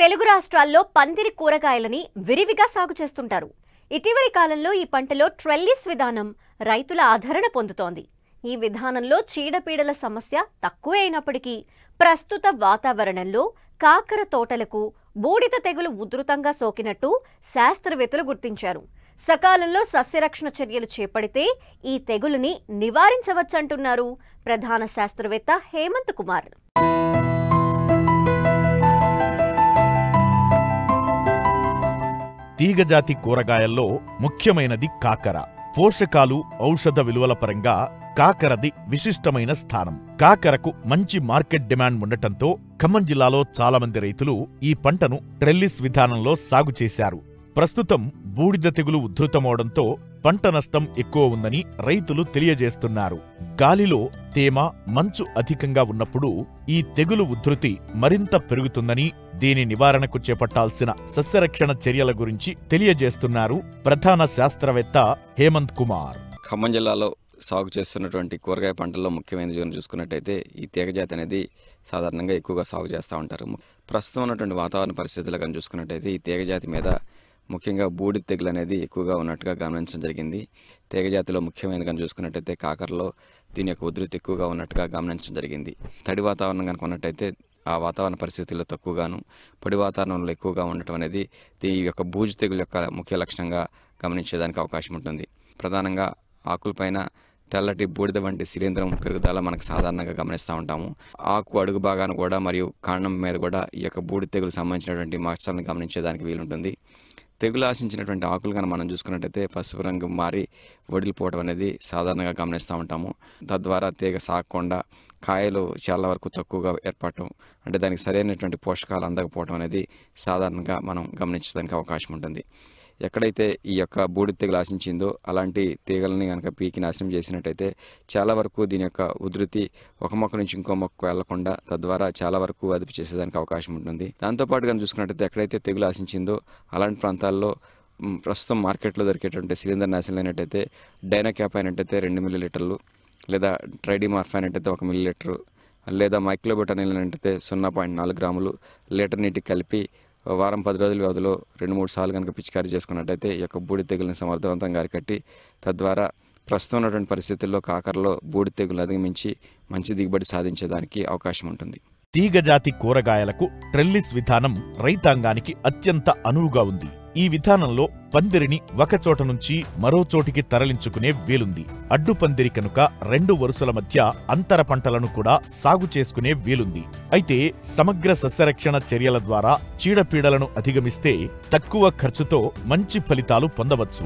తెలుగు రాష్ట్రాల్లో పందిరి కూరగాయలని విరివిగా సాగు చేస్తుంటారు. ఇటీవలి కాలంలో ఈ పంటలో ట్రెల్లిస్ విధానం రైతుల ఆదరణ పొందుతోంది. ఈ విధానంలో చీడపీడల సమస్య తక్కువే అయినప్పటికీ ప్రస్తుత వాతావరణంలో కాకర తోటలకు బూడిద తెగులు ఉధృతంగా సోకినట్టు శాస్త్రవేత్తలు గుర్తించారు. సకాలంలో సస్యరక్షణ చర్యలు చేపడితే ఈ తెగులుని నివారించవచ్చంటున్నారు ప్రధాన శాస్త్రవేత్త హేమంత్ కుమార్. తీగజాతి కూరగాయల్లో ముఖ్యమైనది కాకర. పోషకాలు, ఔషధ విలువల పరంగా కాకరది విశిష్టమైన స్థానం. కాకరకు మంచి మార్కెట్ డిమాండ్ ఉండటంతో ఖమ్మం జిల్లాలో చాలా మంది రైతులు ఈ పంటను ట్రెల్లిస్ విధానంలో సాగు చేశారు. ప్రస్తుతం బూడిద తెగులు ఉధృతమవడంతో పంట నష్టం ఎక్కువ ఉందని రైతులు తెలియజేస్తున్నారు. గాలిలో తేమ, మంచు అధికంగా ఉన్నప్పుడు ఈ తెగులు ఉధృతి మరింత పెరుగుతుందని, దీని నివారణకు చేపట్టాల్సిన సస్యరక్షణ చర్యల గురించి తెలియజేస్తున్నారు ప్రధాన శాస్త్రవేత్త హేమంత్ కుమార్. ఖమ్మం జిల్లాలో సాగు చేస్తున్నటువంటి కూరగాయ పంటల్లో ముఖ్యమైన చూసుకున్నట్టయితే ఈ తీగజాతి అనేది సాధారణంగా ఎక్కువగా సాగు చేస్తూ ఉంటారు. ప్రస్తుతం ఉన్నటువంటి వాతావరణ పరిస్థితులు కానీ చూసుకున్నట్టయితే ఈ తీగజాతి మీద ముఖ్యంగా బూడిద తెగులు అనేది ఎక్కువగా ఉన్నట్టుగా గమనించడం జరిగింది. తీగజాతిలో ముఖ్యమైన కానీ చూసుకున్నట్టయితే కాకరలో దీని యొక్క ఉధృతి ఎక్కువగా ఉన్నట్టుగా గమనించడం జరిగింది. తడి వాతావరణం కనుక ఉన్నట్టయితే ఆ వాతావరణ పరిస్థితుల్లో తక్కువగాను, పొడి వాతావరణంలో ఎక్కువగా ఉండటం అనేది ఈ యొక్క బూజు తెగులు యొక్క ముఖ్య లక్షణంగా గమనించేదానికి అవకాశం ఉంటుంది. ప్రధానంగా ఆకులపైన తెల్లటి బూడిద వంటి శిలీంధ్రం పెరుగుదల మనకు సాధారణంగా గమనిస్తూ ఉంటాము. ఆకు అడుగు భాగాన్ని కూడా మరియు కాండం మీద కూడా ఈ యొక్క బూడిద తెగులు సంబంధించినటువంటి మచ్చలను గమనించేదానికి వీలుంటుంది. తెగులు ఆశించినటువంటి ఆకులు కనుక మనం చూసుకున్నట్టయితే పసుపు రంగు మారి వడిలిపోవడం అనేది సాధారణంగా గమనిస్తూ ఉంటాము. తద్వారా తీగ సాగకుండా కాయలు చాలా వరకు తక్కువగా ఏర్పడటం, అంటే దానికి సరైనటువంటి పోషకాలు అందకపోవడం అనేది సాధారణంగా మనం గమనించడానికి అవకాశం ఉంటుంది. ఎక్కడైతే ఈ యొక్క బూడిద తెగులు ఆశించిందో అలాంటి తీగలని కనుక పీకి నాశనం చేసినట్టయితే చాలా వరకు దీని యొక్క ఉధృతి ఒక మొక్క నుంచి ఇంకో మొక్క వెళ్లకుండా తద్వారా చాలా వరకు అదుపు చేసేదానికి అవకాశం ఉంటుంది. దాంతోపాటు కానీ చూసుకున్నట్టయితే ఎక్కడైతే తెగులు ఆశించిందో అలాంటి ప్రాంతాల్లో ప్రస్తుతం మార్కెట్లో దొరికేటువంటి సిలిండర్ నాశనం అయినట్టయితే డైనోక్యాప్ అయినట్టయితే 2 మిల్లీలీటర్లు, లేదా ట్రైడిమార్ఫ్ అయినట్టయితే 1 మిల్లీలీటరు, లేదా మైక్లోబొటానిల్ అయినట్టయితే 0.4 గ్రాములు లీటర్ నీటికి కలిపి వారం 10 రోజుల వ్యవధిలో 2-3 సార్లు కనుక పిచికారీ చేసుకున్నట్టయితే ఈ యొక్క బూడిద తెగులను సమర్థవంతంగా అరికట్టి తద్వారా ప్రస్తుతం ఉన్నటువంటి పరిస్థితుల్లో కాకరలో బూడిద తెగులు అధిగమించి మంచి దిగుబడి సాధించేదానికి అవకాశం ఉంటుంది. తీగజాతి కూరగాయలకు ట్రెల్లిస్ విధానం రైతాంగానికి అత్యంత అనువుగా ఉంది. ఈ విధానంలో పందిరిని ఒకచోట నుంచి మరో చోటికి తరలించుకునే వీలుంది. అడ్డు పందిరి కనుక 2 వరుసల మధ్య అంతర పంటలను కూడా సాగు చేసుకునే వీలుంది. అయితే సమగ్ర సస్యరక్షణ చర్యల ద్వారా చీడపీడలను అధిగమిస్తే తక్కువ ఖర్చుతో మంచి ఫలితాలు పొందవచ్చు.